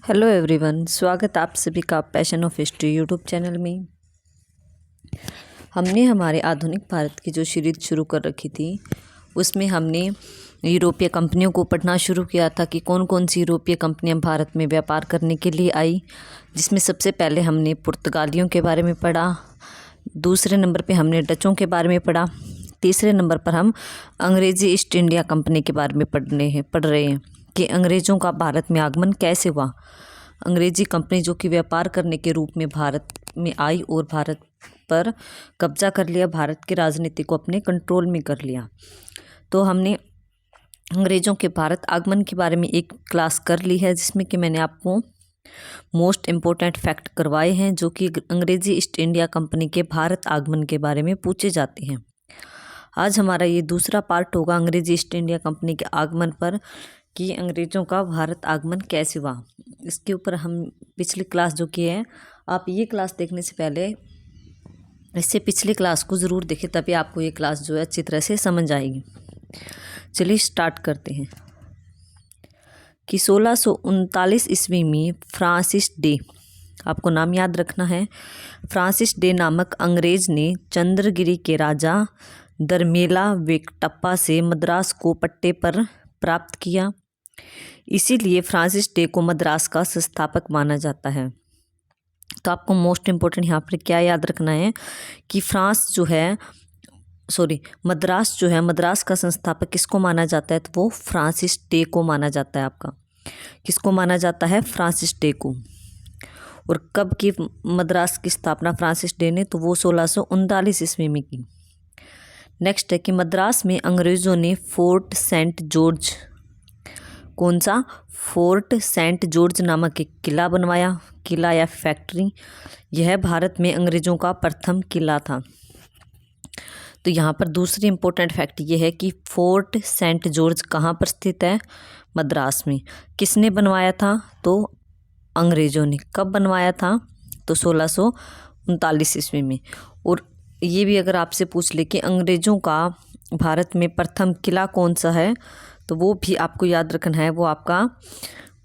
Hello everyone, स्वागत आप सभी का passion of history YouTube channel में। हमने हमारे आधुनिक भारत की जो सीरीज शुरू कर रखी थी उसमें हमने यूरोपीय कंपनियों को पढ़ना शुरू किया था कि कौन कौन सी यूरोपीय कंपनियां भारत में व्यापार करने के लिए आई, जिसमें सबसे पहले हमने पुर्तगालियों के बारे में पढ़ा। दूसरे नंबर पे हमने डचों के बारे में पढ़ा। तीसरे नंबर पर हम अंग्रेज़ी ईस्ट इंडिया कंपनी के बारे में पढ़ रहे हैं कि अंग्रेज़ों का भारत में आगमन कैसे हुआ। अंग्रेज़ी कंपनी जो कि व्यापार करने के रूप में भारत में आई और भारत पर कब्जा कर लिया, भारत की राजनीति को अपने कंट्रोल में कर लिया। तो हमने अंग्रेज़ों के भारत आगमन के बारे में एक क्लास कर ली है, जिसमें कि मैंने आपको मोस्ट इम्पोर्टेंट फैक्ट करवाए हैं जो कि अंग्रेज़ी ईस्ट इंडिया कंपनी के भारत आगमन के बारे में पूछे जाते हैं। आज हमारा ये दूसरा पार्ट होगा अंग्रेज़ी ईस्ट इंडिया कंपनी के आगमन पर, कि अंग्रेज़ों का भारत आगमन कैसे हुआ। इसके ऊपर हम पिछली क्लास जो की है, आप ये क्लास देखने से पहले इससे पिछली क्लास को ज़रूर देखें, तभी आपको ये क्लास जो है अच्छी तरह से समझ आएगी। चलिए स्टार्ट करते हैं कि 1639 ईस्वी में फ्रांसिस डे, आपको नाम याद रखना है, फ्रांसिस डे नामक अंग्रेज़ ने चंद्रगिरी के राजा दरमेला वेंकटप्पा से मद्रास को पट्टे पर प्राप्त किया। इसीलिए फ्रांसिस डे को मद्रास का संस्थापक माना जाता है। तो आपको मोस्ट इम्पोर्टेंट यहाँ पर क्या याद रखना है कि मद्रास जो है, मद्रास का संस्थापक किसको माना जाता है, तो वो फ्रांसिस डे को माना जाता है। आपका किसको माना जाता है? फ्रांसिस डे को। और कब की मद्रास की स्थापना फ्रांसिस डे ने? तो वो 1639 ईस्वी में की। नेक्स्ट है कि मद्रास में अंग्रेज़ों ने फोर्ट सेंट जॉर्ज, कौन सा? फोर्ट सेंट जॉर्ज नामक एक किला बनवाया, किला या फैक्ट्री। यह भारत में अंग्रेज़ों का प्रथम किला था। तो यहाँ पर दूसरी इम्पोर्टेंट फैक्ट ये है कि फोर्ट सेंट जॉर्ज कहाँ पर स्थित है? मद्रास में। किसने बनवाया था? तो अंग्रेज़ों ने। कब बनवाया था? तो 1639 ईस्वी में। और ये भी अगर आपसे पूछ ले कि अंग्रेज़ों का भारत में प्रथम किला कौन सा है, तो वो भी आपको याद रखना है, वो आपका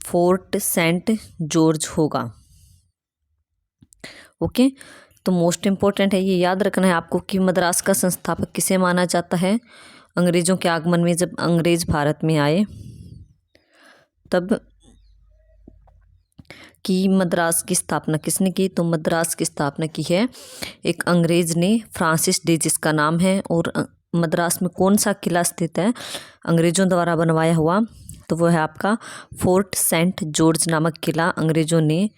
फोर्ट सेंट जॉर्ज होगा। ओके, तो मोस्ट इम्पोर्टेंट है, ये याद रखना है आपको कि मद्रास का संस्थापक किसे माना जाता है? अंग्रेज़ों के आगमन में जब अंग्रेज़ भारत में आए तब कि मद्रास की स्थापना किसने की? तो मद्रास की स्थापना की है एक अंग्रेज़ ने, फ्रांसिस डे जिसका नाम है। और मद्रास में कौन सा किला स्थित है अंग्रेज़ों द्वारा बनवाया हुआ? तो वो है आपका फोर्ट सेंट जॉर्ज नामक किला अंग्रेज़ों ने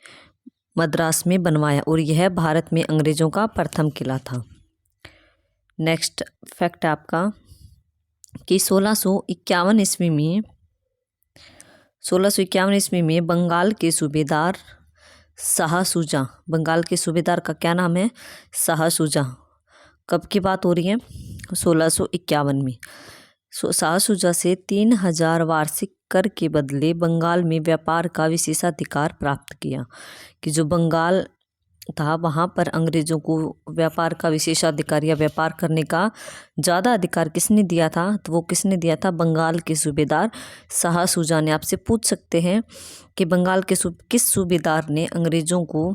मद्रास में बनवाया, और यह भारत में अंग्रेज़ों का प्रथम किला था। नेक्स्ट फैक्ट है आपका कि 1651 ईस्वी में बंगाल के सूबेदार शाह शुजा, बंगाल के सूबेदार का क्या नाम है? शाह शुजा। कब की बात हो रही है? 1651 में। शाह शुजा से 3000 वार्षिक कर के बदले बंगाल में व्यापार का विशेषाधिकार प्राप्त किया। कि जो बंगाल था वहाँ पर अंग्रेज़ों को व्यापार का विशेषाधिकार या व्यापार करने का ज़्यादा अधिकार किसने दिया था? तो वो किसने दिया था? बंगाल के सूबेदार शाह शुजा ने। आपसे पूछ सकते हैं कि बंगाल के किस सूबेदार ने अंग्रेज़ों को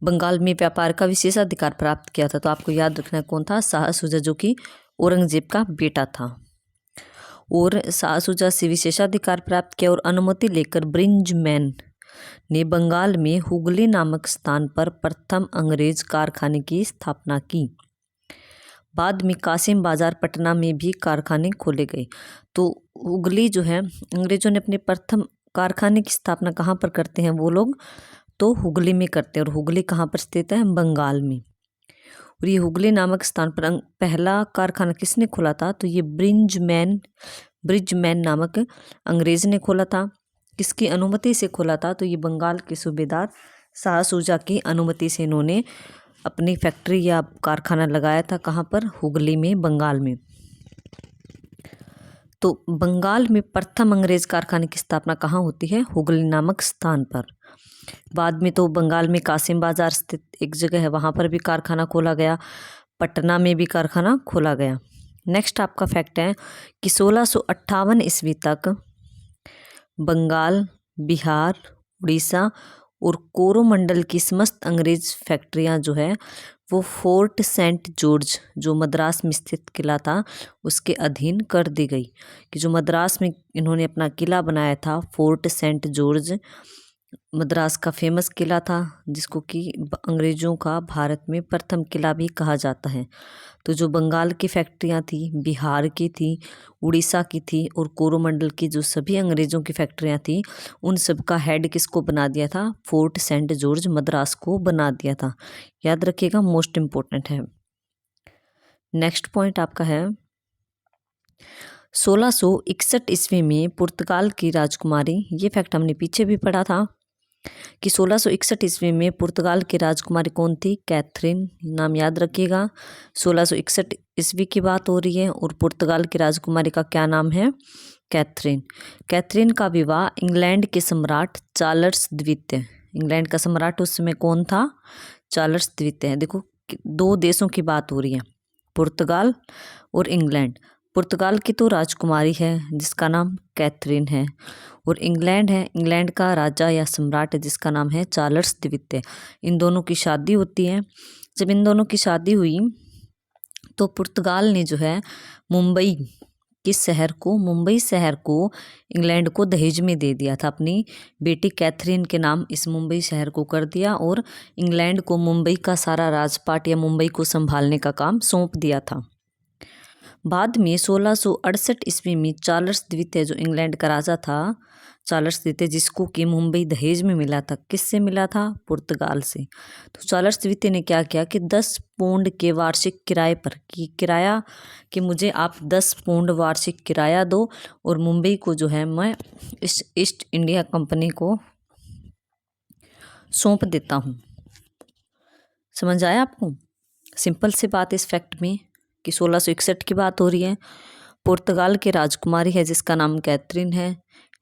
बंगाल में व्यापार का विशेषाधिकार प्राप्त किया था? तो आपको याद रखना है कौन था? शाह शुजा, जो कि औरंगजेब का बेटा था। और शाह शुजा से विशेषाधिकार प्राप्त किया और अनुमति लेकर ब्रिंजमैन ने बंगाल में हुगली नामक स्थान पर प्रथम अंग्रेज कारखाने की स्थापना की। बाद में कासिम बाजार पटना में भी कारखाने खोले गए। तो हुगली जो है, अंग्रेजों ने अपने प्रथम कारखाने की स्थापना कहाँ पर करते हैं वो लोग? तो हुगली में करते हैं। और हुगली कहाँ पर स्थित है? बंगाल में। और ये हुगली नामक स्थान पर पहला कारखाना किसने खोला था? तो ये ब्रिजमैन नामक अंग्रेज ने खोला था। किसकी अनुमति से खोला था? तो ये बंगाल के सूबेदार शाह शुजा की अनुमति से इन्होंने अपनी फैक्ट्री या कारखाना लगाया था। कहाँ पर? हुगली में, बंगाल में। तो बंगाल में प्रथम अंग्रेज कारखाने की स्थापना कहाँ होती है? हुगली नामक स्थान पर। बाद में तो बंगाल में कासिम बाजार स्थित एक जगह है, वहाँ पर भी कारखाना खोला गया। पटना में भी कारखाना खोला गया। नेक्स्ट आपका फैक्ट है कि 1658 ईस्वी तक बंगाल बिहार, उड़ीसा और कोरोमंडल की समस्त अंग्रेज फैक्ट्रियां जो है वो फोर्ट सेंट जॉर्ज जो मद्रास में स्थित किला था उसके अधीन कर दी गई। कि जो मद्रास में इन्होंने अपना किला बनाया था फोर्ट सेंट जॉर्ज, मद्रास का फेमस किला था जिसको कि अंग्रेजों का भारत में प्रथम किला भी कहा जाता है। तो जो बंगाल की फैक्ट्रियां थी, बिहार की थी, उड़ीसा की थी और कोरोमंडल की जो सभी अंग्रेजों की फैक्ट्रियां थी, उन सब का हेड किसको बना दिया था? फोर्ट सेंट जॉर्ज मद्रास को बना दिया था। याद रखिएगा, मोस्ट इम्पोर्टेंट है। नेक्स्ट पॉइंट आपका है 1661 ईस्वी में पुर्तगाल की राजकुमारी, ये फैक्ट हमने पीछे भी पढ़ा था कि 1661 ईस्वी में पुर्तगाल की राजकुमारी कौन थी? कैथरीन। नाम याद रखिएगा, 1661 ईस्वी की बात हो रही है और पुर्तगाल की राजकुमारी का क्या नाम है? कैथरीन। कैथरीन का विवाह इंग्लैंड के सम्राट चार्ल्स द्वितीय, इंग्लैंड का सम्राट उस समय कौन था? चार्ल्स द्वितीय। देखो दो देशों की बात हो रही है, पुर्तगाल और इंग्लैंड। पुर्तगाल की तो राजकुमारी है जिसका नाम कैथरीन है और इंग्लैंड है, इंग्लैंड का राजा या सम्राट है जिसका नाम है चार्ल्स द्वितीय। इन दोनों की शादी होती है। जब इन दोनों की शादी हुई तो पुर्तगाल ने जो है मुंबई शहर को इंग्लैंड को दहेज में दे दिया था। अपनी बेटी कैथरीन के नाम इस मुंबई शहर को कर दिया और इंग्लैंड को मुंबई का सारा राजपाट या मुंबई को संभालने का काम सौंप दिया था। बाद में 1668 ईस्वी में चार्ल्स द्वितीय जो इंग्लैंड का राजा था, चार्ल्स द्वितीय जिसको कि मुंबई दहेज में मिला था, किससे मिला था? पुर्तगाल से। तो चार्ल्स द्वितीय ने क्या किया कि 10 पौंड के वार्षिक किराए पर कि मुझे आप 10 पौंड वार्षिक किराया दो और मुंबई को जो है मैं ईस्ट इंडिया कंपनी को सौंप देता हूँ। समझ आया आपको? सिंपल सी बात इस फैक्ट में कि 1661 की बात हो रही है, पुर्तगाल की राजकुमारी है जिसका नाम कैथरीन है,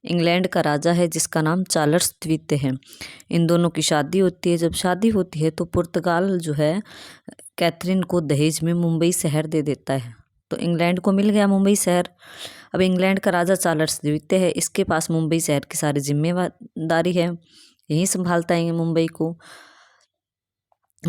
इंग्लैंड का राजा है जिसका नाम चार्ल्स द्वितीय है। इन दोनों की शादी होती है। जब शादी होती है तो पुर्तगाल जो है कैथरीन को दहेज में मुंबई शहर दे देता है, तो इंग्लैंड को मिल गया मुंबई शहर। अब इंग्लैंड का राजा चार्ल्स द्वितीय है, इसके पास मुंबई शहर की सारी जिम्मेदारी है, यही संभालता है मुंबई को।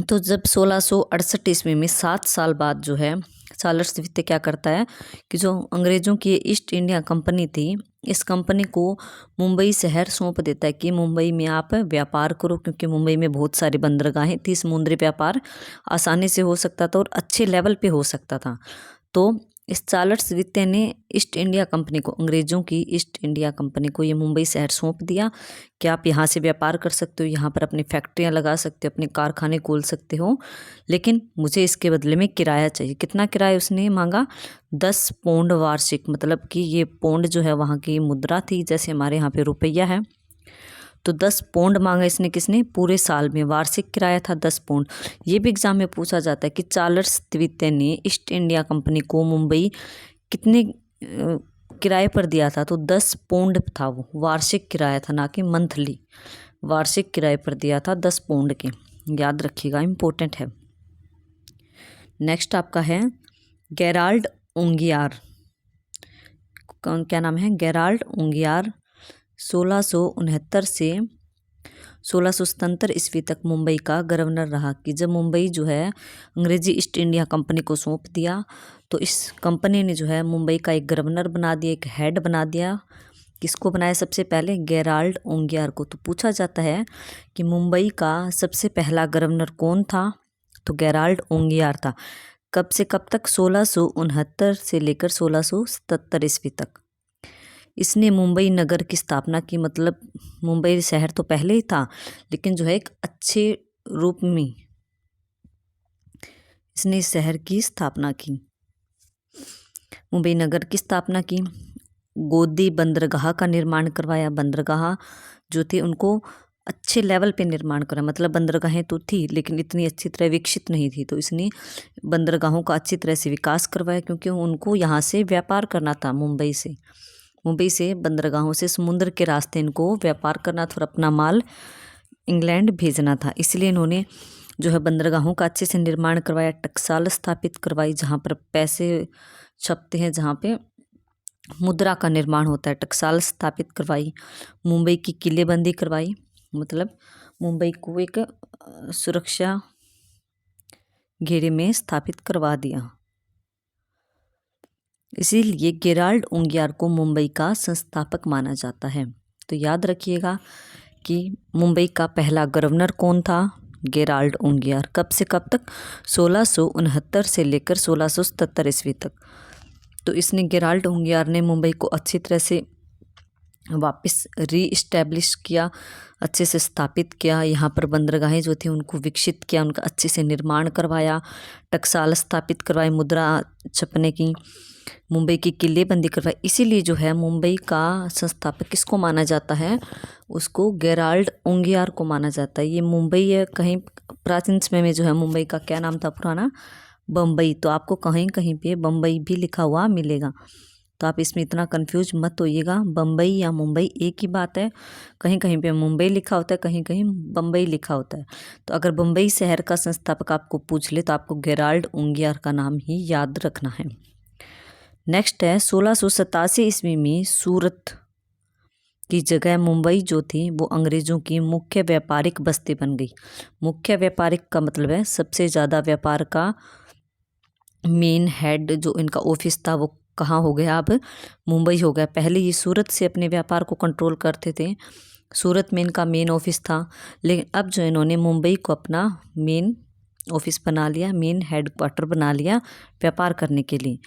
तो जब 1668 ईस्वी में 7 साल बाद जो है चार्ल्स द्वितीय क्या करता है कि जो अंग्रेजों की ईस्ट इंडिया कंपनी थी, इस कंपनी को मुंबई शहर सौंप देता है कि मुंबई में आप व्यापार करो, क्योंकि मुंबई में बहुत सारी बंदरगाहें थी, समुद्री व्यापार आसानी से हो सकता था और अच्छे लेवल पे हो सकता था। तो इस चार्ल्स द्वितीय ने ईस्ट इंडिया कंपनी को, अंग्रेजों की ईस्ट इंडिया कंपनी को ये मुंबई शहर सौंप दिया कि आप यहाँ से व्यापार कर सकते हो, यहाँ पर अपनी फैक्ट्रियाँ लगा सकते हो, अपने कारखाने खोल सकते हो, लेकिन मुझे इसके बदले में किराया चाहिए। कितना किराया उसने मांगा? 10 पौंड वार्षिक, मतलब कि ये पौंड जो है वहाँ की मुद्रा थी, जैसे हमारे यहाँ पे रुपया है। तो 10 पौंड मांगा इसने, किसने? पूरे साल में वार्षिक किराया था 10 पौंड। ये भी एग्जाम में पूछा जाता है कि चार्ल्स द्वितीय ने ईस्ट इंडिया कंपनी को मुंबई कितने किराए पर दिया था? तो 10 पौंड था, वो वार्षिक किराया था, ना कि मंथली। वार्षिक किराए पर दिया था 10 पौंड के, याद रखिएगा, इम्पोर्टेंट है। नेक्स्ट आपका है गेराल्ड ओंगियार। क्या नाम है? गेराल्ड ओंगियार 1669 से 1677 ईस्वी तक मुंबई का गवर्नर रहा। कि जब मुंबई जो है अंग्रेजी ईस्ट इंडिया कंपनी को सौंप दिया तो इस कंपनी ने जो है मुंबई का एक गवर्नर बना दिया, एक हेड बना दिया। किसको बनाया सबसे पहले? गेराल्ड ओंगियार को। तो पूछा जाता है कि मुंबई का सबसे पहला गवर्नर कौन था? तो गेराल्ड ओंगियार था। कब से कब तक? 1669 से लेकर 1677 ईस्वी तक इसने मुंबई नगर की स्थापना की। मतलब मुंबई शहर तो पहले ही था, लेकिन जो है एक अच्छे रूप में इसने इस शहर की स्थापना की, मुंबई नगर की स्थापना की। गोदी बंदरगाह का निर्माण करवाया। बंदरगाह जो थे उनको अच्छे लेवल पे निर्माण करा, मतलब बंदरगाहें तो थी लेकिन इतनी अच्छी तरह विकसित नहीं थी, तो इसने बंदरगाहों का अच्छी तरह से विकास करवाया, क्योंकि उनको यहाँ से व्यापार करना था। मुंबई से बंदरगाहों से समुद्र के रास्ते इनको व्यापार करना था और अपना माल इंग्लैंड भेजना था। इसलिए इन्होंने जो है बंदरगाहों का अच्छे से निर्माण करवाया, टकसाल स्थापित करवाई जहाँ पर पैसे छपते हैं, जहाँ पे मुद्रा का निर्माण होता है, टकसाल स्थापित करवाई, मुंबई की किलेबंदी करवाई, मतलब मुंबई को एक सुरक्षा घेरे में स्थापित करवा दिया। इसीलिए गेराल्ड उंगियार को मुंबई का संस्थापक माना जाता है। तो याद रखिएगा कि मुंबई का पहला गवर्नर कौन था? गेराल्ड उंगियार। कब से कब तक? 1669 से लेकर 1677 ईस्वी तक। तो इसने गेराल्ड उंगियार ने मुंबई को अच्छी तरह से वापस रीइस्टेब्लिश किया, अच्छे से स्थापित किया। यहाँ पर बंदरगाहें जो थी उनको विकसित किया, उनका अच्छे से निर्माण करवाया, टकसाल स्थापित करवाए, मुद्रा छपने की, मुंबई की किलेबंदी करवाई। इसीलिए जो है मुंबई का संस्थापक किसको माना जाता है? उसको गेराल्ड उंगियार को माना जाता है। ये मुंबई है, कहीं प्राचीन समय में जो है मुंबई का क्या नाम था पुराना? बम्बई। तो आपको कहीं कहीं पे बम्बई भी लिखा हुआ मिलेगा, तो आप इसमें इतना कंफ्यूज मत होइएगा। बम्बई या मुंबई एक ही बात है, कहीं कहीं पे मुंबई लिखा होता है, कहीं कहीं बम्बई लिखा होता है। तो अगर बम्बई शहर का संस्थापक आपको पूछ ले तो आपको गेराल्ड उंगियार का नाम ही याद रखना है। नेक्स्ट है 1687 ईस्वी में सूरत की जगह मुंबई जो थी वो अंग्रेज़ों की मुख्य व्यापारिक बस्ती बन गई। मुख्य व्यापारिक का मतलब है सबसे ज़्यादा व्यापार का मेन हेड जो इनका ऑफिस था वो कहाँ हो गया? अब मुंबई हो गया। पहले ये सूरत से अपने व्यापार को कंट्रोल करते थे, सूरत में इनका मेन ऑफिस था, लेकिन अब जो इन्होंने मुंबई को अपना मेन ऑफिस बना लिया, मेन हेड क्वार्टर बना लिया व्यापार करने के लिए।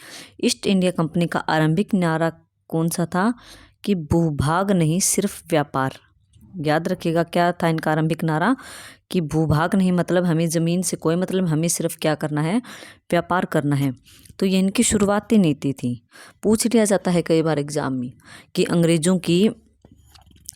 ईस्ट इंडिया कंपनी का आरंभिक नारा कौन सा था? कि भूभाग नहीं सिर्फ व्यापार। याद रखिएगा क्या था इनका आरंभिक नारा? कि भूभाग नहीं मतलब हमें ज़मीन से कोई मतलब, हमें सिर्फ क्या करना है? व्यापार करना है। तो ये इनकी शुरुआती नीति थी। पूछ लिया जाता है कई बार एग्जाम में कि अंग्रेज़ों की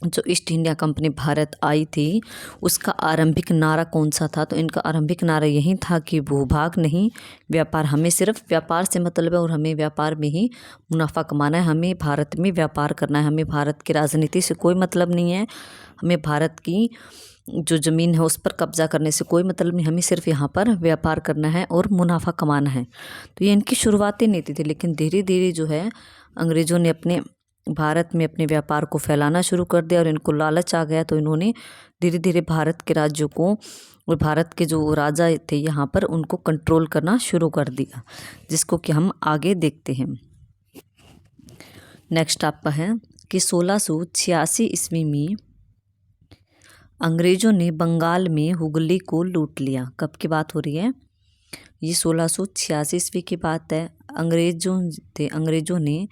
जो ईस्ट इंडिया कंपनी भारत आई थी उसका आरंभिक नारा कौन सा था? तो इनका आरंभिक नारा यही था कि भूभाग नहीं व्यापार, हमें सिर्फ व्यापार से मतलब है और हमें व्यापार में ही मुनाफा कमाना है, हमें भारत में व्यापार करना है, हमें भारत की राजनीति से कोई मतलब नहीं है, हमें भारत की जो ज़मीन है उस पर कब्जा करने से कोई मतलब नहीं, हमें सिर्फ यहाँ पर व्यापार करना है और मुनाफा कमाना है। तो ये इनकी शुरुआती नीति थी, लेकिन धीरे धीरे जो है अंग्रेज़ों ने अपने भारत में अपने व्यापार को फैलाना शुरू कर दिया और इनको लालच आ गया, तो इन्होंने धीरे धीरे भारत के राज्यों को और भारत के जो राजा थे यहाँ पर उनको कंट्रोल करना शुरू कर दिया, जिसको कि हम आगे देखते हैं। नेक्स्ट आपका है कि 1686 ईस्वी में अंग्रेज़ों ने बंगाल में हुगली को लूट लिया। कब की बात हो रही है? ये 1686 ईस्वी की बात है। अंग्रेज़ों ने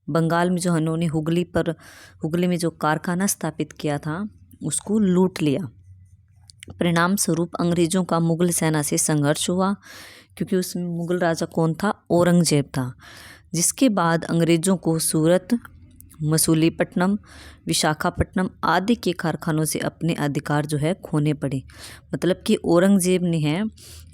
बंगाल में जो उन्होंने हुगली में जो कारखाना स्थापित किया था उसको लूट लिया। परिणाम स्वरूप अंग्रेज़ों का मुगल सेना से संघर्ष हुआ, क्योंकि उसमें मुगल राजा कौन था? औरंगजेब था। जिसके बाद अंग्रेज़ों को सूरत, मसूलीपट्टनम, विशाखापट्टनम आदि के कारखानों से अपने अधिकार जो है खोने पड़े। मतलब कि औरंगजेब ने है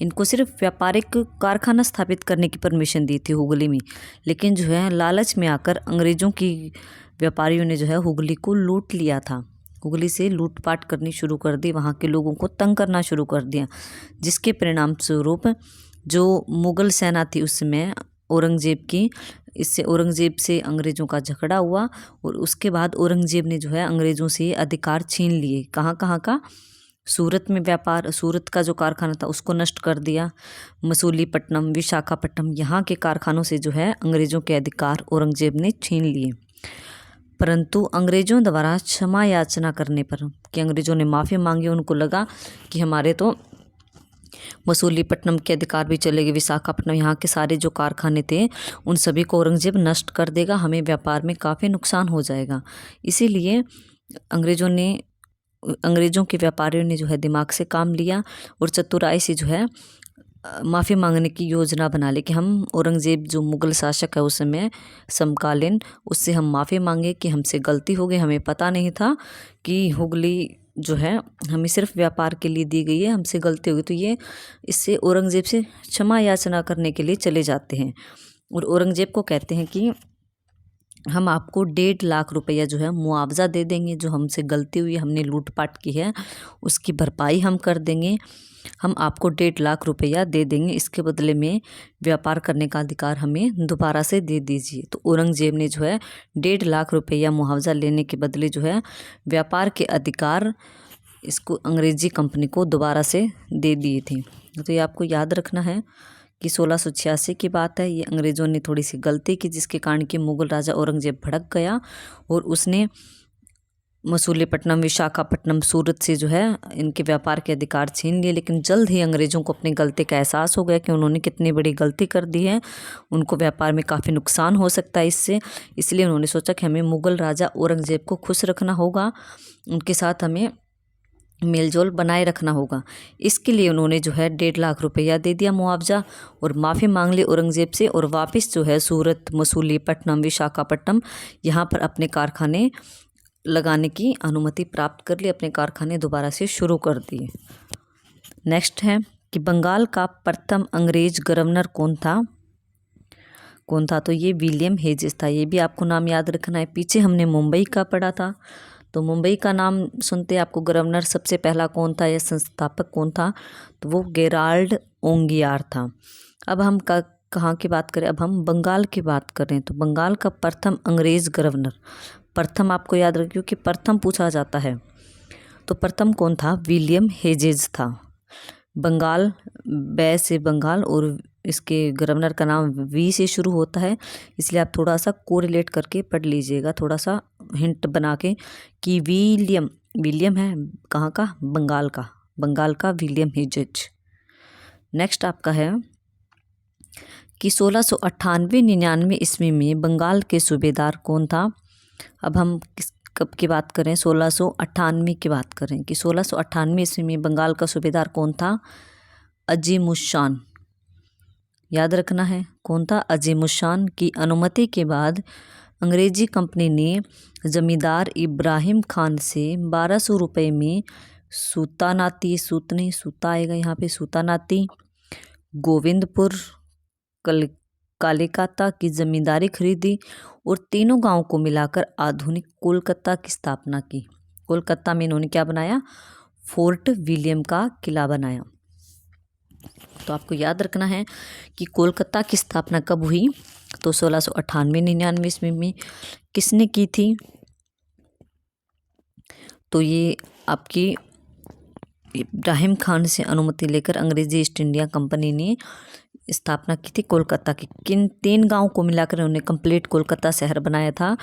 इनको सिर्फ व्यापारिक कारखाना स्थापित करने की परमिशन दी थी हुगली में, लेकिन जो है लालच में आकर अंग्रेज़ों की व्यापारियों ने जो है हुगली को लूट लिया था। हुगली से लूटपाट करनी शुरू कर दी, वहाँ के लोगों को तंग करना शुरू कर दिया, जिसके परिणाम स्वरूप जो मुगल सेना थी उस समय औरंगजेब की, इससे औरंगजेब से अंग्रेज़ों का झगड़ा हुआ और उसके बाद औरंगजेब ने जो है अंग्रेज़ों से अधिकार छीन लिए। कहाँ कहाँ का? सूरत में व्यापार, सूरत का जो कारखाना था उसको नष्ट कर दिया। मसूलीपट्टनम, विशाखापट्टनम यहाँ के कारखानों से जो है अंग्रेज़ों के अधिकार औरंगजेब ने छीन लिए। परंतु अंग्रेज़ों द्वारा क्षमा याचना करने पर, कि अंग्रेज़ों ने माफ़ी मांगी, उनको लगा कि हमारे तो मसूलीपट्टनम के अधिकार भी चले गए, विशाखापट्टनम यहाँ के सारे जो कारखाने थे उन सभी को औरंगजेब नष्ट कर देगा, हमें व्यापार में काफ़ी नुकसान हो जाएगा। इसीलिए अंग्रेज़ों के व्यापारियों ने जो है दिमाग से काम लिया और चतुराई से जो है माफ़ी मांगने की योजना बना ली कि हम औरंगजेब जो मुग़ल शासक है उस समय समकालीन, उससे हम माफ़ी मांगे कि हमसे गलती हो गई, हमें पता नहीं था कि हुगली जो है हमें सिर्फ व्यापार के लिए दी गई है, हमसे गलती हो गई। तो ये इससे औरंगजेब से क्षमा याचना करने के लिए चले जाते हैं और औरंगजेब को कहते हैं कि हम आपको 1.5 लाख रुपया जो है मुआवजा दे देंगे, जो हमसे गलती हुई, हमने लूटपाट की है उसकी भरपाई हम कर देंगे। हम आपको 1.5 लाख रुपया दे देंगे, इसके बदले में व्यापार करने का अधिकार हमें दोबारा से दे दीजिए। तो औरंगजेब ने जो है 1.5 लाख रुपया मुआवजा लेने के बदले जो है व्यापार के अधिकार इसको अंग्रेजी कंपनी को दोबारा से दे दिए थे। तो ये आपको याद रखना है कि 1686 की बात है। ये अंग्रेज़ों ने थोड़ी सी गलती की, जिसके कारण कि मुग़ल राजा औरंगजेब भड़क गया और उसने मसूलीपट्टनम, विशाखापट्टनम, सूरत से जो है इनके व्यापार के अधिकार छीन लिए। लेकिन जल्द ही अंग्रेज़ों को अपनी गलती का एहसास हो गया कि उन्होंने कितनी बड़ी गलती कर दी है, उनको व्यापार में काफ़ी नुकसान हो सकता है इससे। इसलिए उन्होंने सोचा कि हमें मुग़ल राजा औरंगजेब को खुश रखना होगा, उनके साथ हमें मेलजोल बनाए रखना होगा। इसके लिए उन्होंने जो है 1.5 लाख रुपया दे दिया मुआवजा और माफ़ी मांग ली औरंगजेब से, और वापस जो है सूरत, मसूलीपट्टनम, विशाखापट्टनम यहाँ पर अपने कारखाने लगाने की अनुमति प्राप्त कर ली, अपने कारखाने दोबारा से शुरू कर दिए। नेक्स्ट है कि बंगाल का प्रथम अंग्रेज गवर्नर कौन था? तो ये विलियम हेजेस था। ये भी आपको नाम याद रखना है। पीछे हमने मुंबई का पढ़ा था, तो मुंबई का नाम सुनते आपको गवर्नर सबसे पहला कौन था या संस्थापक कौन था? तो वो गेराल्ड ओंगियार था। अब हम कहाँ की बात करें? अब हम बंगाल की बात करें। तो बंगाल का प्रथम अंग्रेज गवर्नर, प्रथम आपको याद रखिए क्योंकि प्रथम पूछा जाता है। तो प्रथम कौन था? विलियम हेजेस था। बंगाल, बै से बंगाल, और इसके गवर्नर का नाम वी से शुरू होता है, इसलिए आप थोड़ा सा कोरिलेट करके पढ़ लीजिएगा, थोड़ा सा हिंट बना के कि विलियम है कहाँ का? बंगाल का विलियम हेजेज। नेक्स्ट आपका है कि 1698-99 ईस्वी में बंगाल के सूबेदार कौन था? अब हम कब की बात करें? 1698 की बात करें कि 1698 ईस्वी में बंगाल का सूबेदार कौन था? अजीमुशान। याद रखना है कौन था? अजीमुशान की अनुमति के बाद अंग्रेजी कंपनी ने जमींदार इब्राहिम खान से 1200 रुपये में सूता आएगा यहाँ पे, सूतानाती, गोविंदपुर, कालिकाता की जमींदारी खरीदी और तीनों गांवों को मिलाकर आधुनिक कोलकाता की स्थापना की। कोलकाता में इन्होंने क्या बनाया? फोर्ट विलियम का किला बनाया। तो आपको याद रखना है कि कोलकाता की स्थापना कब हुई? तो 1698-99 ईस्वी में। किसने की थी? तो ये आपकी इब्राहिम खान से अनुमति लेकर अंग्रेजी ईस्ट इंडिया कंपनी ने स्थापना की थी कोलकाता की। किन 3 गांव को मिलाकर उन्होंने कंप्लीट कोलकाता शहर बनाया था?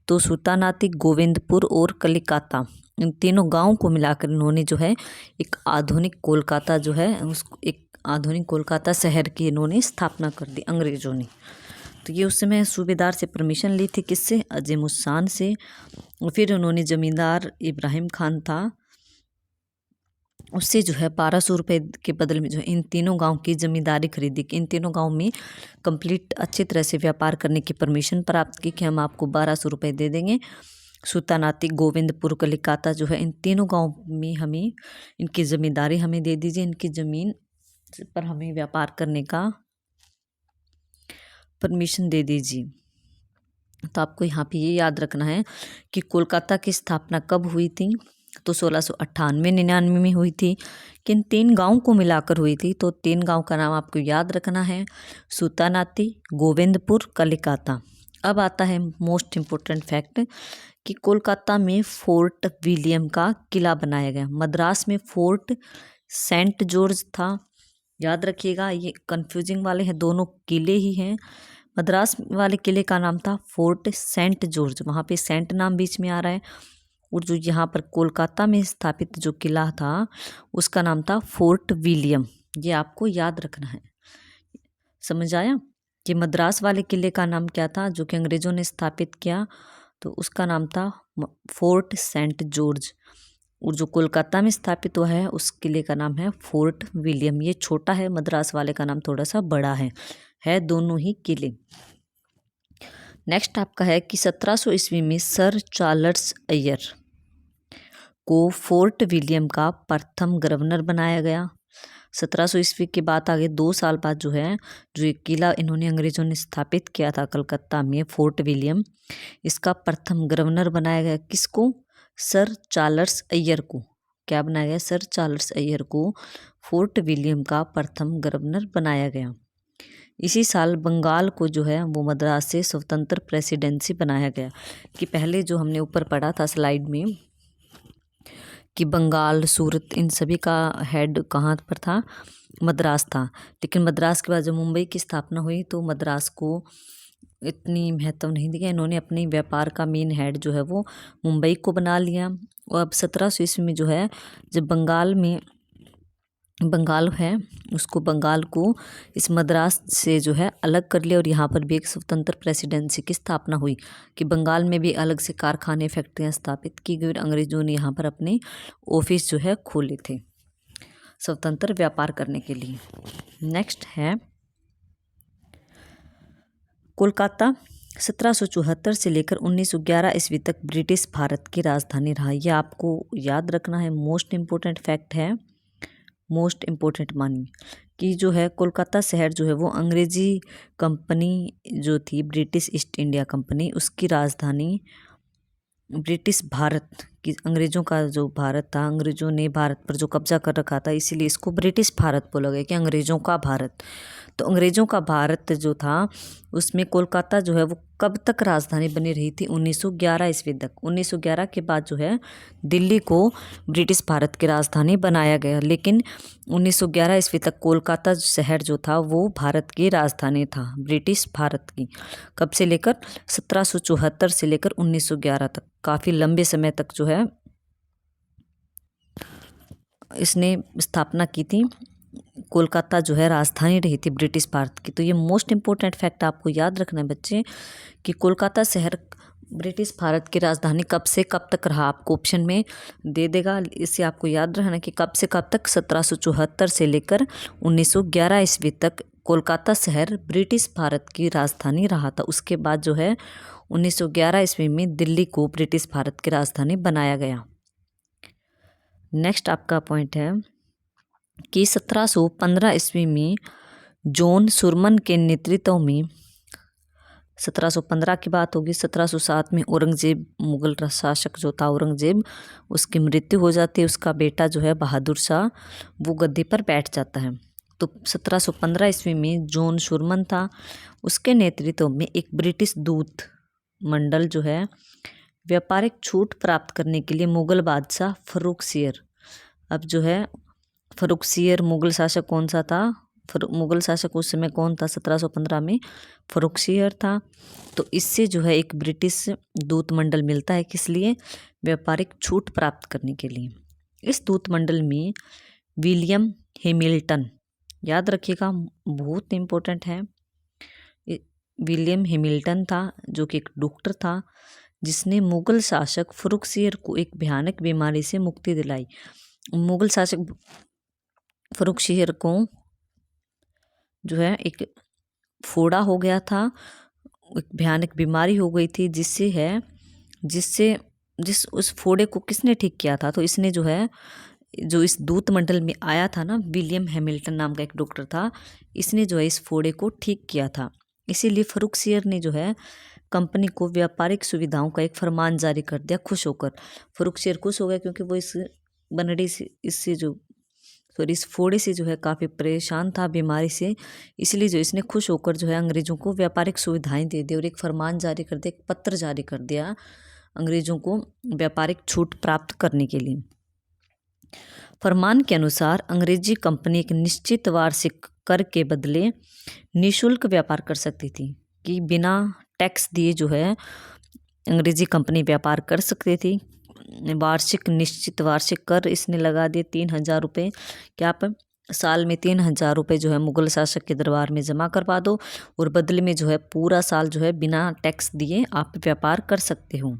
तो सूतानाती, गोविंदपुर और कलिकाता, इन तीनों गांवों को मिलाकर इन्होंने जो है एक आधुनिक कोलकाता जो है उसको एक आधुनिक कोलकाता शहर की इन्होंने स्थापना कर दी अंग्रेज़ों ने। तो ये उस समय सूबेदार से परमिशन ली थी, किससे? अजीमुशान से। और फिर उन्होंने जमींदार इब्राहिम खान था, उससे जो है 1200 रुपये के बदले में जो है इन तीनों गांव की जमींदारी खरीदी कि इन तीनों गांव में कंप्लीट अच्छी तरह से व्यापार करने की परमिशन प्राप्त की कि हम आपको 1200 रुपये दे देंगे। सूतानाती, गोविंदपुर, कलिकाता जो है इन तीनों गांव में हमें इनकी ज़मींदारी हमें दे दीजिए, इनकी ज़मीन पर हमें व्यापार करने का परमिशन दे दीजिए। तो आपको यहाँ पे ये याद रखना है कि कोलकाता की स्थापना कब हुई थी? तो 1698-99 में हुई थी। किन 3 गाँव को मिलाकर हुई थी? तो 3 गाँव का नाम आपको याद रखना है, सूतानाती, गोविंदपुर, कलिकाता। अब आता है मोस्ट इम्पोर्टेंट फैक्ट कि कोलकाता में फोर्ट विलियम का किला बनाया गया। मद्रास में फोर्ट सेंट जॉर्ज था। याद रखिएगा, ये कंफ्यूजिंग वाले हैं, दोनों किले ही हैं। मद्रास वाले किले का नाम था फोर्ट सेंट जॉर्ज, वहाँ पे सेंट नाम बीच में आ रहा है। और जो यहाँ पर कोलकाता में स्थापित जो किला था उसका नाम था फोर्ट विलियम। ये आपको याद रखना है। समझ आया कि मद्रास वाले किले का नाम क्या था जो कि अंग्रेज़ों ने स्थापित किया? तो उसका नाम था फोर्ट सेंट जॉर्ज। और जो कोलकाता में स्थापित हुआ है उस किले का नाम है फोर्ट विलियम। ये छोटा है, मद्रास वाले का नाम थोड़ा सा बड़ा है दोनों ही किले। नेक्स्ट आपका है कि 1700 ईस्वी में सर चार्ल्स अय्यर को फोर्ट विलियम का प्रथम गवर्नर बनाया गया। 1700 ईस्वी की बात आगे 2 साल बाद जो है, जो एक किला इन्होंने अंग्रेजों ने स्थापित किया था कलकत्ता में, फोर्ट विलियम, इसका प्रथम गवर्नर बनाया गया किसको? सर चार्ल्स अय्यर को। क्या बनाया गया? सर चार्ल्स अय्यर को फोर्ट विलियम का प्रथम गवर्नर बनाया गया। इसी साल बंगाल को जो है वो मद्रास से स्वतंत्र प्रेसिडेंसी बनाया गया। कि पहले जो हमने ऊपर पढ़ा था स्लाइड में कि बंगाल, सूरत, इन सभी का हेड कहाँ पर था? मद्रास था। लेकिन मद्रास के बाद जब मुंबई की स्थापना हुई तो मद्रास को इतनी महत्व नहीं दिया। इन्होंने अपनी व्यापार का मेन हेड जो है वो मुंबई को बना लिया। और अब 1700 ईस्वी में जो है, जब बंगाल है उसको, बंगाल को इस मद्रास से जो है अलग कर लिया और यहाँ पर भी एक स्वतंत्र प्रेसिडेंसी की स्थापना हुई। कि बंगाल में भी अलग से कारखाने, फैक्ट्रियाँ स्थापित की गई और अंग्रेजों ने यहाँ पर अपने ऑफिस जो है खोले थे स्वतंत्र व्यापार करने के लिए। नेक्स्ट है कोलकाता। 1774 से लेकर 1911 ईस्वी तक ब्रिटिश भारत की राजधानी रहा। यह आपको याद रखना है, मोस्ट इम्पोर्टेंट फैक्ट है, मोस्ट इम्पोर्टेंट मानिए कि जो है कोलकाता शहर जो है वो अंग्रेजी कंपनी जो थी, ब्रिटिश ईस्ट इंडिया कंपनी, उसकी राजधानी ब्रिटिश भारत की, अंग्रेजों का जो भारत था, अंग्रेजों ने भारत पर जो कब्जा कर रखा था, इसीलिए इसको ब्रिटिश भारत बोला गया कि अंग्रेजों का भारत। तो अंग्रेजों का भारत जो था उसमें कोलकाता जो है वो कब तक राजधानी बनी रही थी? 1911 ईस्वी तक। 1911 के बाद जो है दिल्ली को ब्रिटिश भारत की राजधानी बनाया गया। लेकिन 1911 ईस्वी तक कोलकाता शहर जो था वो भारत की राजधानी था, ब्रिटिश भारत की। कब से लेकर? 1774 से लेकर 1911 तक, काफ़ी लंबे समय तक जो है इसने स्थापना की थी। कोलकाता जो है राजधानी रही थी ब्रिटिश भारत की। तो ये मोस्ट इम्पोर्टेंट फैक्ट आपको याद रखना है बच्चे कि कोलकाता शहर ब्रिटिश भारत की राजधानी कब से कब तक रहा। आपको ऑप्शन में दे देगा, इससे आपको याद रखना कि कब से कब तक। 1774 से लेकर 1911 ईस्वी तक कोलकाता शहर ब्रिटिश भारत की राजधानी रहा था। उसके बाद जो है 1911 ईस्वी में दिल्ली को ब्रिटिश भारत की राजधानी बनाया गया। नेक्स्ट आपका पॉइंट है कि 1715 ईस्वी में जॉन सुरमन के नेतृत्व में, 1715 की बात होगी, 1707 में औरंगजेब, मुगल शासक जो था औरंगजेब, उसकी मृत्यु हो जाती है। उसका बेटा जो है बहादुर शाह, वो गद्दी पर बैठ जाता है। तो 1715 ईस्वी में जॉन सुरमन था, उसके नेतृत्व में एक ब्रिटिश दूत मंडल जो है व्यापारिक छूट प्राप्त करने के लिए मुगल बादशाह फर्रुखसियर, अब जो है फर्रुखसियर मुगल शासक कौन सा था? मुगल शासक उस समय कौन था? 1715 में फर्रुखसियर था। तो इससे जो है एक ब्रिटिश दूत मंडल मिलता है, किस लिए? व्यापारिक छूट प्राप्त करने के लिए। इस दूत मंडल में विलियम हैमिल्टन, याद रखिएगा बहुत इम्पोर्टेंट है, विलियम हैमिल्टन था जो कि एक डॉक्टर था जिसने मुगल शासक फर्रुखसियर को एक भयानक बीमारी से मुक्ति दिलाई। मुगल शासक फर्रुखसियर को जो है एक फोड़ा हो गया था, एक भयानक बीमारी हो गई थी, जिस उस फोड़े को किसने ठीक किया था? तो इसने जो है, जो इस दूत मंडल में आया था ना, विलियम हैमिल्टन नाम का एक डॉक्टर था, इसने जो है इस फोड़े को ठीक किया था। इसीलिए फर्रुखसियर ने जो है कंपनी को व्यापारिक सुविधाओं का एक फरमान जारी कर दिया खुश होकर। फर्रुखसियर खुश हो गया क्योंकि वो इस बनड़ी से, इस फोड़े से जो है काफ़ी परेशान था, बीमारी से। इसलिए जो इसने खुश होकर जो है अंग्रेज़ों को व्यापारिक सुविधाएं दे दी और एक फरमान जारी कर दिया, एक पत्र जारी कर दिया अंग्रेज़ों को व्यापारिक छूट प्राप्त करने के लिए। फरमान के अनुसार अंग्रेजी कंपनी एक निश्चित वार्षिक कर के बदले निःशुल्क व्यापार कर सकती थी, कि बिना टैक्स दिए जो है अंग्रेजी कंपनी व्यापार कर सकती थी। निश्चित वार्षिक कर इसने लगा दिए 3000 रुपये, कि आप साल में 3000 रुपये जो है मुगल शासक के दरबार में जमा करवा दो और बदले में जो है पूरा साल जो है बिना टैक्स दिए आप व्यापार कर सकते हो।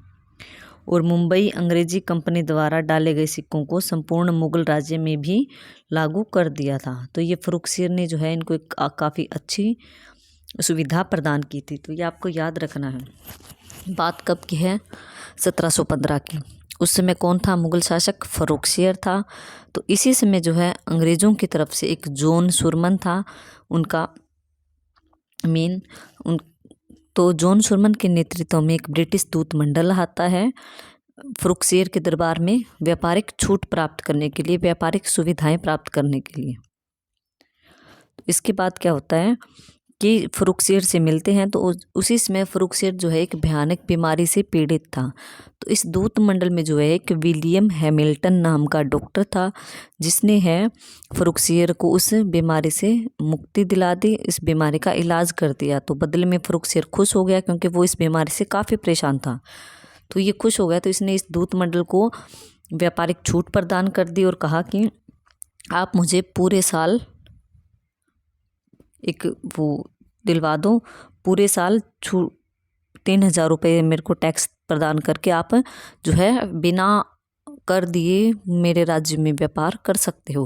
और मुंबई अंग्रेजी कंपनी द्वारा डाले गए सिक्कों को संपूर्ण मुगल राज्य में भी लागू कर दिया था। तो ये फर्रुखसियर ने जो है इनको एक काफ़ी अच्छी सुविधा प्रदान की थी। तो ये आपको याद रखना है। बात कब की है? 1715 की। उस समय कौन था मुग़ल शासक? फ़र्रुखसियर था। तो इसी समय जो है अंग्रेज़ों की तरफ से एक जॉन शुरमन था, उनका मेन उन तो जॉन शुरमन के नेतृत्व में एक ब्रिटिश दूतमंडल आता है फ़र्रुखसियर के दरबार में व्यापारिक छूट प्राप्त करने के लिए, व्यापारिक सुविधाएं प्राप्त करने के लिए। तो इसके बाद क्या होता है कि फ़र्रुखसियर से मिलते हैं, तो उसी समय फ़र्रुखसियर जो है एक भयानक बीमारी से पीड़ित था। तो इस दूत मंडल में जो है एक विलियम हैमिल्टन नाम का डॉक्टर था, जिसने है फ़र्रुखसियर को उस बीमारी से मुक्ति दिला दी, इस बीमारी का इलाज कर दिया। तो बदले में फ़र्रुखसियर खुश हो गया, क्योंकि वो इस बीमारी से काफ़ी परेशान था। तो ये खुश हो गया, तो इसने इस दूत मंडल को व्यापारिक छूट प्रदान कर दी और कहा कि आप मुझे पूरे साल एक वो दिलवा दो, पूरे साल 3,000 रुपये मेरे को टैक्स प्रदान करके आप जो है बिना कर दिए मेरे राज्य में व्यापार कर सकते हो।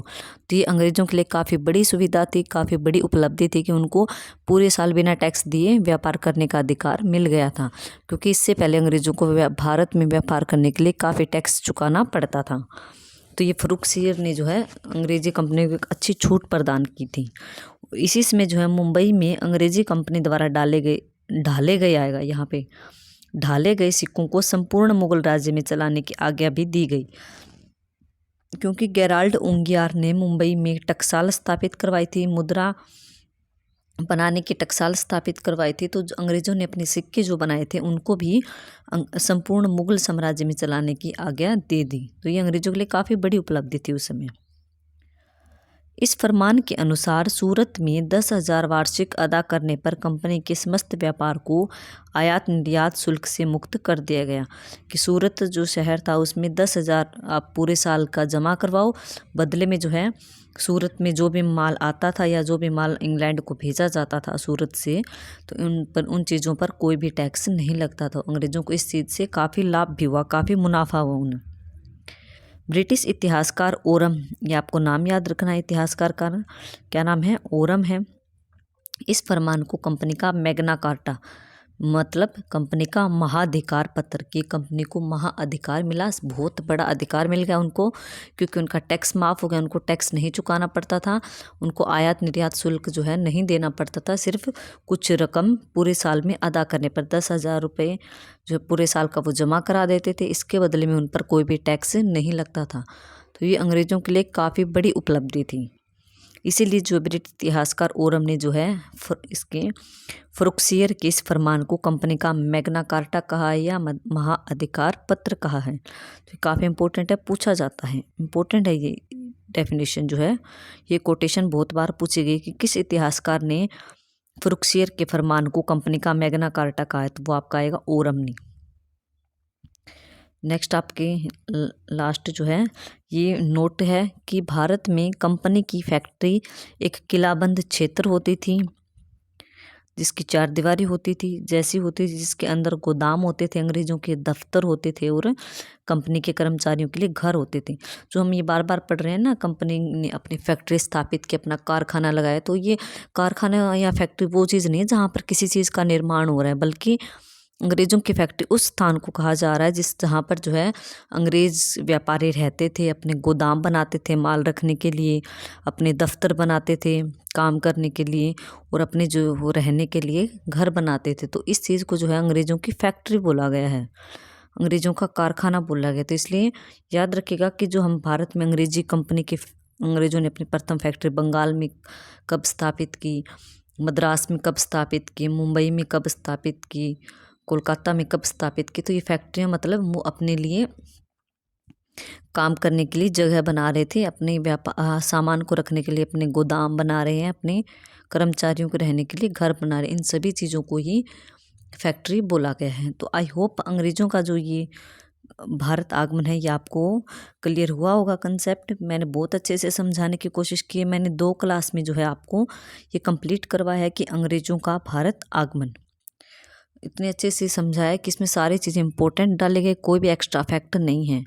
तो ये अंग्रेज़ों के लिए काफ़ी बड़ी सुविधा थी, काफ़ी बड़ी उपलब्धि थी कि उनको पूरे साल बिना टैक्स दिए व्यापार करने का अधिकार मिल गया था, क्योंकि इससे पहले अंग्रेज़ों को भारत में व्यापार करने के लिए काफ़ी टैक्स चुकाना पड़ता था। तो ये फ़र्रुखसियर ने जो है अंग्रेज़ी कंपनी को एक अच्छी छूट प्रदान की थी। इसी समय जो है मुंबई में अंग्रेज़ी कंपनी द्वारा ढाले गए सिक्कों को संपूर्ण मुगल राज्य में चलाने की आज्ञा भी दी गई, क्योंकि गेराल्ड उंगियार ने मुंबई में टकसाल स्थापित करवाई थी, मुद्रा बनाने की टकसाल स्थापित करवाई थी। तो अंग्रेज़ों ने अपने सिक्के जो बनाए थे उनको भी संपूर्ण मुगल साम्राज्य में चलाने की आज्ञा दे दी। तो ये अंग्रेज़ों के लिए काफ़ी बड़ी उपलब्धि थी उस समय। इस फरमान के अनुसार सूरत में 10,000 वार्षिक अदा करने पर कंपनी के समस्त व्यापार को आयात निर्यात शुल्क से मुक्त कर दिया गया। कि सूरत जो शहर था उसमें 10,000 आप पूरे साल का जमा करवाओ, बदले में जो है सूरत में जो भी माल आता था या जो भी माल इंग्लैंड को भेजा जाता था सूरत से, तो उन चीज़ों पर कोई भी टैक्स नहीं लगता था। अंग्रेज़ों को इस चीज़ से काफ़ी लाभ भी हुआ, काफ़ी मुनाफा हुआ उन्हें। ब्रिटिश इतिहासकार ओरम, ये आपको नाम याद रखना है, इतिहासकार का क्या नाम है? ओरम है। इस फरमान को कंपनी का मैग्ना कार्टा, मतलब कंपनी का महाधिकार पत्र, की कंपनी को महाअधिकार मिला, बहुत बड़ा अधिकार मिल गया उनको, क्योंकि उनका टैक्स माफ़ हो गया, उनको टैक्स नहीं चुकाना पड़ता था, उनको आयात निर्यात शुल्क जो है नहीं देना पड़ता था, सिर्फ कुछ रकम पूरे साल में अदा करने पर 10,000 रुपये जो पूरे साल का वो जमा करा देते थे, इसके बदले में उन पर कोई भी टैक्स नहीं लगता था। तो ये अंग्रेज़ों के लिए काफ़ी बड़ी उपलब्धि थी। इसीलिए जो ब्रिटिश इतिहासकार ओरम ने जो है इसके फ़र्रुखसियर के इस फरमान को कंपनी का मैग्ना कार्टा कहा है या महाअधिकार पत्र कहा है। तो काफ़ी इंपॉर्टेंट है, पूछा जाता है, इंपॉर्टेंट है ये डेफिनेशन जो है। ये कोटेशन बहुत बार पूछी गई कि किस इतिहासकार ने फ़र्रुखसियर के फरमान को कंपनी का मैग्ना कार्टा कहा है, तो वो आपका आएगा ओरम ने। नेक्स्ट आपके लास्ट जो है ये नोट है कि भारत में कंपनी की फैक्ट्री एक किलाबंद क्षेत्र होती थी, जिसकी 4 दीवारी होती थी, जैसी होती थी, जिसके अंदर गोदाम होते थे, अंग्रेज़ों के दफ्तर होते थे और कंपनी के कर्मचारियों के लिए घर होते थे। जो हम ये बार बार पढ़ रहे हैं ना, कंपनी ने अपनी फैक्ट्री स्थापित की, अपना कारखाना लगाया, तो ये कारखाना या फैक्ट्री वो चीज़ नहीं है जहाँ पर किसी चीज़ का निर्माण हो रहा है, बल्कि अंग्रेज़ों की फैक्ट्री उस स्थान को कहा जा रहा है जहाँ पर जो है अंग्रेज़ व्यापारी रहते थे, अपने गोदाम बनाते थे माल रखने के लिए, अपने दफ्तर बनाते थे काम करने के लिए, और अपने जो वो रहने के लिए घर बनाते थे। तो इस चीज़ को जो है अंग्रेज़ों की फैक्ट्री बोला गया है, अंग्रेज़ों का कारखाना बोला गया। तो इसलिए याद रखिएगा कि जो हम भारत में अंग्रेज़ी कंपनी के अंग्रेज़ों ने अपनी प्रथम फैक्ट्री बंगाल में कब स्थापित की, मद्रास में कब स्थापित की, मुंबई में कब स्थापित की, कोलकाता में कब स्थापित की। तो ये फैक्ट्रियाँ मतलब वो अपने लिए काम करने के लिए जगह बना रहे थे, अपने व्यापार सामान को रखने के लिए अपने गोदाम बना रहे हैं, अपने कर्मचारियों को रहने के लिए घर बना रहे हैं, इन सभी चीज़ों को ही फैक्ट्री बोला गया है। तो आई होप अंग्रेज़ों का जो ये भारत आगमन है ये आपको क्लियर हुआ होगा कंसेप्ट। मैंने बहुत अच्छे से समझाने की कोशिश की है। मैंने 2 क्लास में जो है आपको ये कंप्लीट करवाया है कि अंग्रेज़ों का भारत आगमन, इतने अच्छे से समझाया कि इसमें सारी चीज़ें इंपॉर्टेंट डाले गए, कोई भी एक्स्ट्रा फैक्ट नहीं है।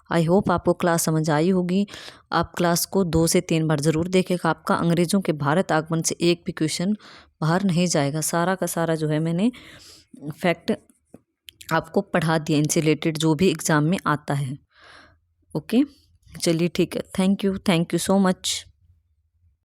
आई होप आपको क्लास समझ आई होगी। आप क्लास को 2 से 3 बार ज़रूर देखेगा, आपका अंग्रेज़ों के भारत आगमन से एक भी क्वेश्चन बाहर नहीं जाएगा। सारा का सारा जो है मैंने फैक्ट आपको पढ़ा दिया इनसे रिलेटेड जो भी एग्ज़ाम में आता है। ओके, चलिए ठीक है, थैंक यू सो मच।